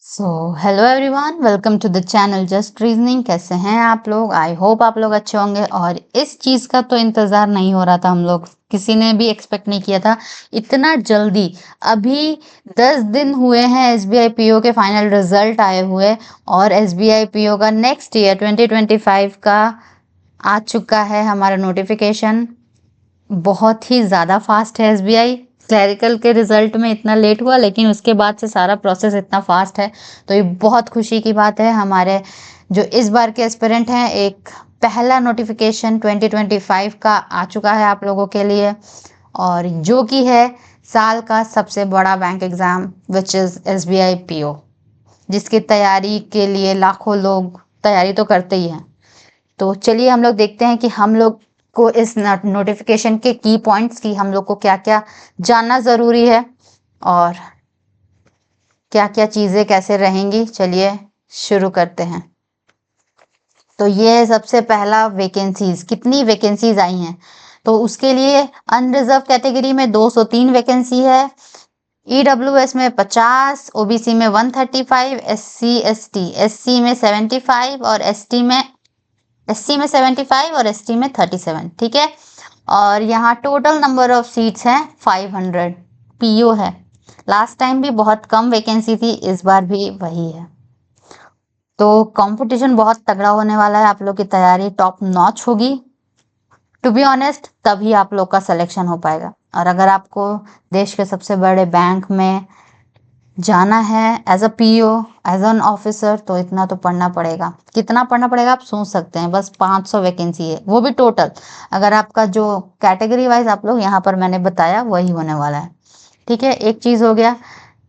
So hello everyone, welcome to the channel just reasoning. कैसे हैं आप लोग? आई होप आप लोग अच्छे होंगे। और इस चीज़ का तो इंतज़ार नहीं हो रहा था, हम लोग किसी ने भी एक्सपेक्ट नहीं किया था इतना जल्दी। अभी 10 दिन हुए हैं एसबीआई पीओ के फाइनल रिजल्ट आए हुए, और एसबीआई पीओ का नेक्स्ट ईयर 2025 का आ चुका है हमारा नोटिफिकेशन। बहुत ही ज़्यादा फास्ट है एसबीआई। क्लैरिकल के रिजल्ट में इतना लेट हुआ, लेकिन उसके बाद से सारा प्रोसेस इतना फास्ट है, तो ये बहुत खुशी की बात है। हमारे जो इस बार के एस्पिरेंट हैं, एक पहला नोटिफिकेशन 2025 का आ चुका है आप लोगों के लिए, और जो कि है साल का सबसे बड़ा bank exam which is SBI PO, जिसकी तैयारी के लिए लाखों लोग तैयारी तो करते ही हैं। तो चलिए हम लोग देखते हैं कि हम लोग को इस नोटिफिकेशन के की पॉइंट्स की हम लोग को क्या क्या जानना ज़रूरी है, और क्या क्या चीज़ें कैसे रहेंगी। चलिए शुरू करते हैं। तो ये सबसे पहला वैकेंसीज, कितनी वैकेंसीज आई हैं। तो उसके लिए अनरिजर्व कैटेगरी में 203 वैकेंसी है, ईडब्ल्यूएस में 50, ओबीसी में 135, एससी में 75, और एससी में 75 और एसटी में 37। ठीक है। और यहाँ टोटल नंबर ऑफ सीट्स हैं 500। पीओ है। लास्ट टाइम भी बहुत कम वैकेंसी थी, इस बार भी वही है। तो कंपटीशन बहुत तगड़ा होने वाला है, आप लोग की तैयारी टॉप नॉच होगी। टू बी ऑनेस्ट, तभी आप लोग का सिलेक्शन हो पाएगा। और अगर आपको देश के सबसे बड़े बैंक में जाना है as a PO, as an officer, तो इतना तो पढ़ना पड़ेगा। कितना पढ़ना पड़ेगा आप सोच सकते हैं। बस 500 वैकेंसी है, वो भी टोटल। अगर आपका जो कैटेगरी वाइज आप लोग यहाँ पर मैंने बताया वही होने वाला है। ठीक है, एक चीज़ हो गया।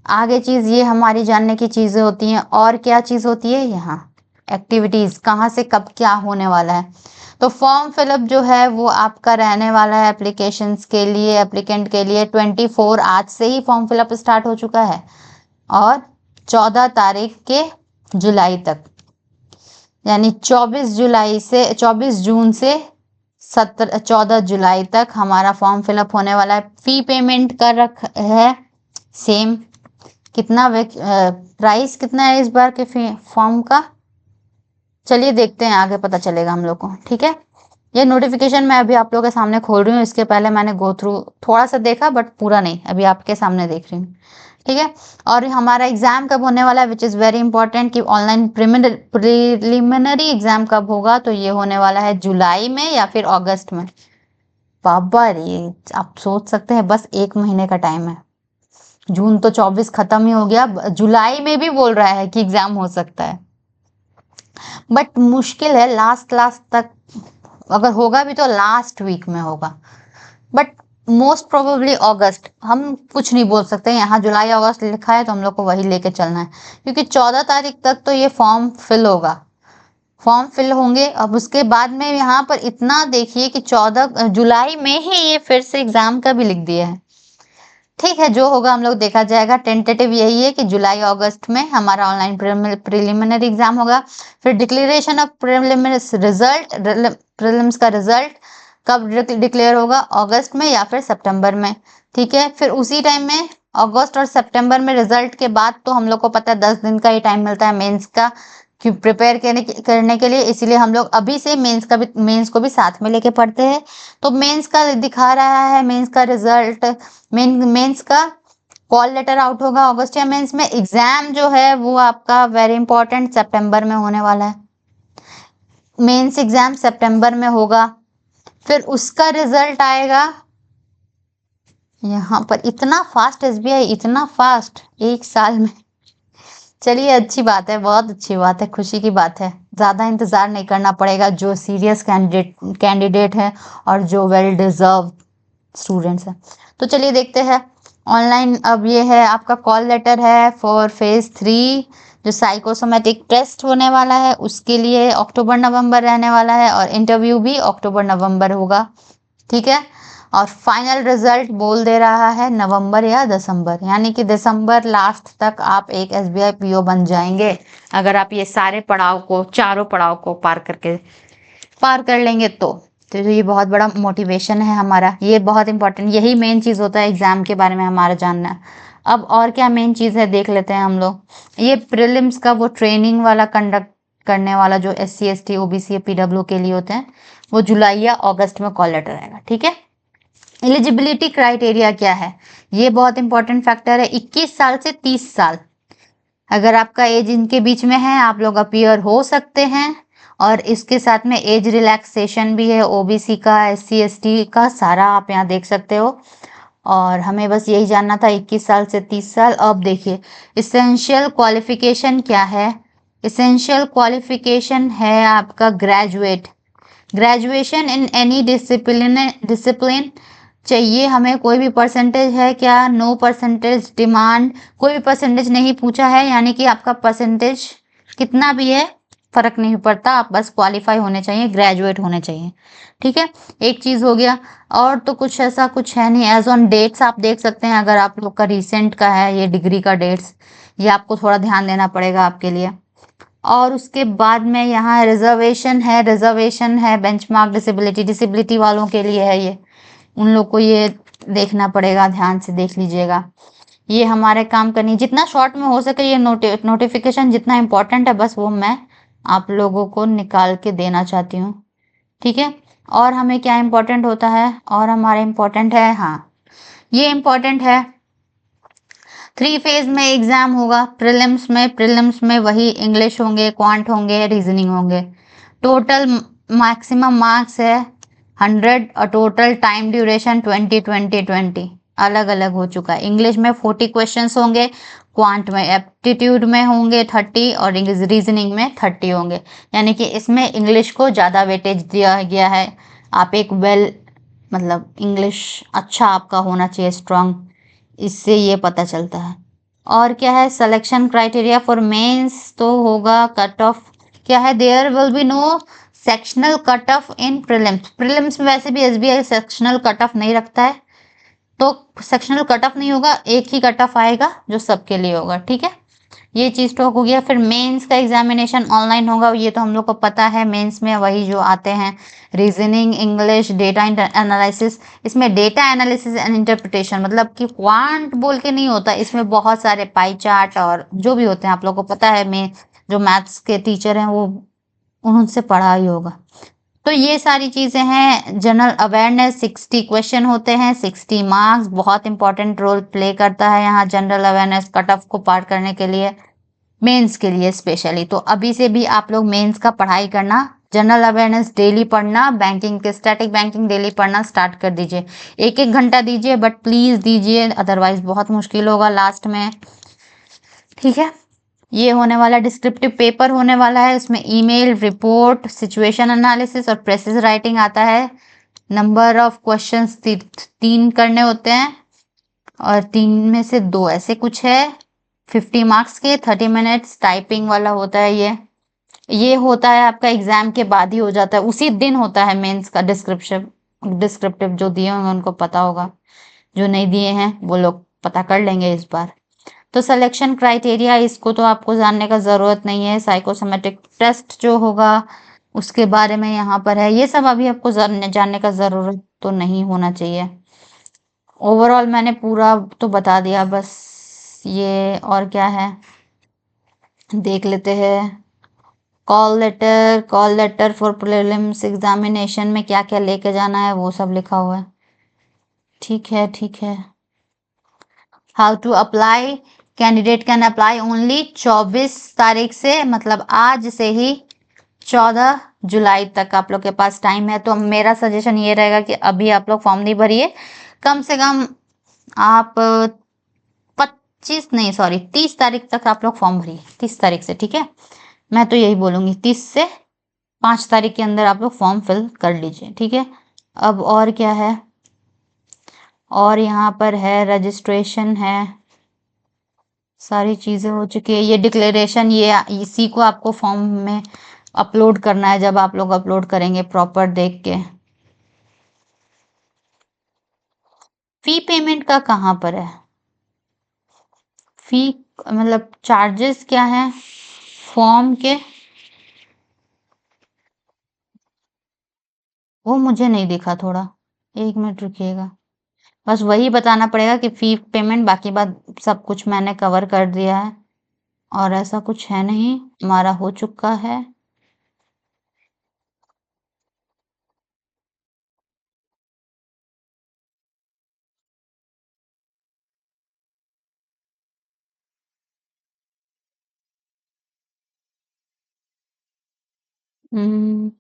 आगे चीज़ ये हमारी जानने की चीज़ें होती हैं। और क्या चीज़ होती है यहाँ? एक्टिविटीज़, कहाँ से कब क्या होने वाला है। तो फॉर्म फिलअप जो है वो आपका रहने वाला है एप्लीकेशंस के लिए, एप्लीकेंट के लिए 24, आज से ही फॉर्म फिलअप स्टार्ट हो चुका है, और 14 तारीख के जुलाई तक, यानी 24 जून से 14 जुलाई तक हमारा फॉर्म फिलअप होने वाला है। फी पेमेंट कर रख है सेम। कितना प्राइस कितना है इस बार के फॉर्म का, चलिए देखते हैं, आगे पता चलेगा हम लोग को। ठीक है, ये नोटिफिकेशन मैं अभी आप लोगों के सामने खोल रही हूँ। इसके पहले मैंने गो थ्रू थोड़ा सा देखा, बट पूरा नहीं, अभी आपके सामने देख रही हूँ। ठीक है। और हमारा एग्जाम कब होने वाला है, विच इज़ वेरी इंपॉर्टेंट, कि ऑनलाइन प्रिलिमिनरी एग्जाम कब होगा। तो ये होने वाला है जुलाई में या फिर अगस्त में। बाबा रे, आप सोच सकते हैं बस 1 महीने का टाइम है। जून तो 24 खत्म ही हो गया, जुलाई में भी बोल रहा है कि एग्जाम हो सकता है। बट मुश्किल है, लास्ट तक अगर होगा भी तो लास्ट वीक में होगा, बट मोस्ट प्रोबेबली अगस्त। हम कुछ नहीं बोल सकते, यहाँ जुलाई अगस्त लिखा है तो हम लोग को वही लेके चलना है, क्योंकि 14 तारीख तक तो ये फॉर्म फिल होगा, फॉर्म फिल होंगे। अब उसके बाद में यहाँ पर इतना देखिए कि 14 जुलाई में ही ये फिर से एग्जाम का भी लिख दिया है। ठीक है, जो होगा हम लोग देखा जाएगा। टेंटेटिव यही है कि जुलाई अगस्त में हमारा ऑनलाइन प्रिलिमिनरी एग्जाम होगा। फिर डिक्लेरेशन ऑफ प्रीलिम्स का रिजल्ट कब डिक्लेयर होगा, अगस्त में या फिर सितंबर में। ठीक है, फिर उसी टाइम में अगस्त और सितंबर में रिजल्ट के बाद तो हम लोग को पता है 10 दिन का ही टाइम मिलता है मेंस का, कि प्रिपेयर करने के लिए। इसीलिए हम लोग अभी से मेंस को भी साथ में लेके पढ़ते हैं। तो मेंस का दिखा रहा है, मेंस का रिजल्ट, मेंस का कॉल लेटर आउट होगा अगस्त या मेंस में। एग्जाम जो है वो आपका वेरी इंपॉर्टेंट सितंबर में होने वाला है। मेंस एग्जाम सितंबर में होगा, फिर उसका रिजल्ट आएगा यहाँ पर। इतना फास्ट एसबीआई, इतना फास्ट 1 साल में। चलिए, अच्छी बात है, बहुत अच्छी बात है, खुशी की बात है। ज़्यादा इंतज़ार नहीं करना पड़ेगा जो सीरियस कैंडिडेट है और जो वेल डिजर्व स्टूडेंट्स हैं। तो चलिए देखते हैं ऑनलाइन। अब ये है आपका कॉल लेटर है फॉर फेज 3, जो साइकोसोमेटिक टेस्ट होने वाला है, उसके लिए अक्टूबर नवंबर रहने वाला है, और इंटरव्यू भी अक्टूबर नवंबर होगा। ठीक है। और फाइनल रिजल्ट बोल दे रहा है नवंबर या दिसंबर, यानी कि दिसंबर लास्ट तक आप एक एसबीआई पीओ बन जाएंगे, अगर आप ये सारे पड़ाव को, चारों पड़ाव को पार कर लेंगे तो ये बहुत बड़ा मोटिवेशन है हमारा। ये बहुत इंपॉर्टेंट, यही मेन चीज़ होता है एग्जाम के बारे में हमारा जानना। अब और क्या मेन चीज़ है देख लेते हैं हम लोग। ये प्रीलिम्स का वो ट्रेनिंग वाला कंडक्ट करने वाला जो SC ST OBC PW के लिए होते हैं, वो जुलाई या अगस्त में कॉल लेटर आएगा, ठीक है। एलिजिबिलिटी क्राइटेरिया क्या है, ये बहुत इंपॉर्टेंट फैक्टर है। 21 साल से 30 साल अगर आपका एज इनके बीच में है, आप लोग अपीयर हो सकते हैं। और इसके साथ में एज रिलैक्सेशन भी है, OBC का, SC ST का सारा आप यहाँ देख सकते हो। और हमें बस यही जानना था 21 साल से 30 साल। अब देखिए इसेंशियल क्वालिफिकेशन क्या है। इसेंशियल क्वालिफिकेशन है आपका graduate, graduation in any discipline चाहिए हमें। कोई भी परसेंटेज है क्या, नो परसेंटेज डिमांड, कोई भी परसेंटेज नहीं पूछा है, यानी कि आपका परसेंटेज कितना भी है फर्क नहीं पड़ता, आप बस क्वालिफाई होने चाहिए, ग्रेजुएट होने चाहिए, ठीक है। एक चीज हो गया। और तो कुछ ऐसा कुछ है नहीं। एज ऑन डेट्स आप देख सकते हैं, अगर आप लोग का रिसेंट का है ये डिग्री का डेट्स, ये आपको थोड़ा ध्यान देना पड़ेगा आपके लिए। और उसके बाद में यहाँ रिजर्वेशन है, बेंचमार्क डिसेबिलिटी, डिसेबिलिटी वालों के लिए है ये, उन लोग को ये देखना पड़ेगा, ध्यान से देख लीजिएगा। ये हमारे काम करनी, जितना शॉर्ट में हो सके ये नोटिफिकेशन जितना इम्पोर्टेंट है बस वो मैं आप लोगों को निकाल के देना चाहती हूँ, ठीक है। और हमें क्या इम्पोर्टेंट होता है, और हमारे इम्पोर्टेंट है, हाँ ये इम्पोर्टेंट है, 3 फेज में एग्जाम होगा। प्रीलिम्स में वही इंग्लिश होंगे, क्वांट होंगे, रीजनिंग होंगे। टोटल मैक्सिमम मार्क्स है 100 और टोटल टाइम ड्यूरेशन 20 अलग अलग हो चुका है। इंग्लिश में 40 क्वेश्चंस होंगे, क्वांट में एप्टीट्यूड में होंगे 30 और रीजनिंग में 30 होंगे। यानी कि इसमें इंग्लिश को ज़्यादा वेटेज दिया गया है। आप एक मतलब इंग्लिश अच्छा आपका होना चाहिए, स्ट्रांग, इससे ये पता चलता है। और क्या है, सिलेक्शन क्राइटेरिया फॉर मेंस तो होगा, कट ऑफ क्या है, there will be no sectional cut off in prelims. Prelims में वैसे भी SBI सेक्शनल कट ऑफ नहीं रखता है, तो सेक्शनल कट ऑफ नहीं होगा, एक ही कट ऑफ आएगा जो सबके लिए होगा, ठीक है। ये चीज तो हो गया। फिर मेंस का एग्जामिनेशन ऑनलाइन होगा, ये तो हम लोग को पता है। मेंस में वही जो आते हैं, रीजनिंग, इंग्लिश, डेटा एनालिसिस। इसमें डेटा एनालिसिस एंड इंटरप्रिटेशन मतलब कि क्वांट बोल के नहीं होता, इसमें बहुत सारे पाई चार्ट और जो भी होते हैं आप लोग को पता है। मैं जो मैथ्स के टीचर हैं वो उनसे पढ़ा ही होगा। तो ये सारी चीजें हैं। जनरल अवेयरनेस 60 क्वेश्चन होते हैं, 60 मार्क्स, बहुत इंपॉर्टेंट रोल प्ले करता है यहाँ जनरल अवेयरनेस कट ऑफ को पार करने के लिए, मेंस के लिए स्पेशली। तो अभी से भी आप लोग मेंस का पढ़ाई करना, जनरल अवेयरनेस डेली पढ़ना, बैंकिंग के स्टैटिक बैंकिंग डेली पढ़ना स्टार्ट कर दीजिए। 1-1 घंटा दीजिए, बट प्लीज दीजिए, अदरवाइज बहुत मुश्किल होगा लास्ट में, ठीक है। ये होने वाला डिस्क्रिप्टिव पेपर होने वाला है, उसमें ईमेल, रिपोर्ट, सिचुएशन एनालिसिस और प्रेसिस राइटिंग आता है। नंबर ऑफ क्वेश्चंस 3 करने होते हैं और 3 में से 2 ऐसे कुछ है, 50 मार्क्स के, 30 मिनट्स टाइपिंग वाला होता है। ये होता है आपका एग्जाम के बाद ही हो जाता है, उसी दिन होता है मेंस का डिस्क्रिप्टिव जो दिए होंगे उनको पता होगा, जो नहीं दिए हैं वो लोग पता कर लेंगे इस बार। तो सिलेक्शन क्राइटेरिया इसको तो आपको जानने का ज़रूरत नहीं है। साइकोसोमेटिक टेस्ट जो होगा उसके बारे में यहाँ पर है, ये सब अभी आपको जानने का ज़रूरत तो नहीं होना चाहिए। ओवरऑल मैंने पूरा तो बता दिया, बस ये और क्या है देख लेते हैं। Call letter for prelims examination में क्या क्या लेके जाना है वो सब लिखा हुआ है, ठीक है, ठीक है। How to apply, candidate can apply only 24 तारीख से, मतलब आज से ही 14 जुलाई तक आप लोग के पास टाइम है। तो मेरा सजेशन ये रहेगा कि अभी आप लोग फॉर्म नहीं भरिए, कम से कम आप 25 नहीं सॉरी 30 तारीख तक आप लोग फॉर्म भरिए, 30 तारीख से, ठीक है। मैं तो यही बोलूँगी 30 से 5 तारीख के अंदर आप लोग फॉर्म फिल कर लीजिए, ठीक है। अब और क्या है, और यहाँ पर है रजिस्ट्रेशन है, सारी चीज़ें हो चुकी है। ये डिक्लेरेशन, ये इसी को आपको फॉर्म में अपलोड करना है, जब आप लोग अपलोड करेंगे प्रॉपर देख के। फी पेमेंट का कहाँ पर है, फी मतलब चार्जेस क्या है फॉर्म के, वो मुझे नहीं दिखा, थोड़ा 1 मिनट रुकिएगा। बस वही बताना पड़ेगा कि फ़ी पेमेंट, बाकी बात सब कुछ मैंने कवर कर दिया है और ऐसा कुछ है नहीं, हमारा हो चुका है। हुँ,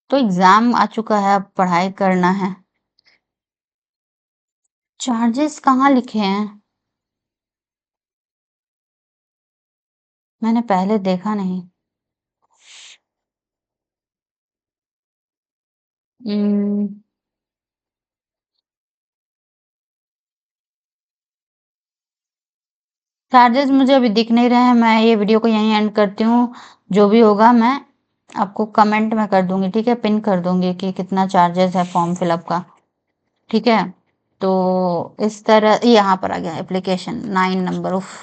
तो एग्ज़ाम आ चुका है, अब पढ़ाई करना है। चार्जेस कहाँ लिखे हैं? मैंने पहले देखा नहीं। उम, चार्जेस मुझे अभी दिख नहीं रहे हैं, मैं ये वीडियो को यहीं एंड करती हूँ। जो भी होगा मैं आपको कमेंट में कर दूँगी, ठीक है? पिन कर दूँगी कि कितना चार्जेस है फॉर्म फिलअप का, ठीक है? तो इस तरह यहाँ पर आ गया एप्लीकेशन 9 नंबर उफ़।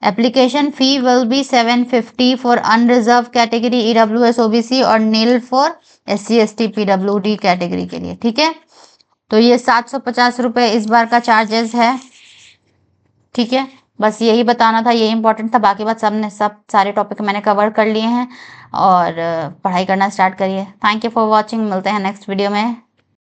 Application fee will be 750 for unreserve category EWS OBC और nil for SC ST PWD category के लिए, ठीक है? तो ये 750 रुपये इस बार का चार्जेस है, ठीक है? बस यही बताना था, यही इंपॉर्टेंट था। बाकी बात सब सारे टॉपिक मैंने कवर कर लिए हैं और पढ़ाई करना स्टार्ट करिए। थैंक यू फॉर वॉचिंग, मिलते हैं नेक्स्ट वीडियो में।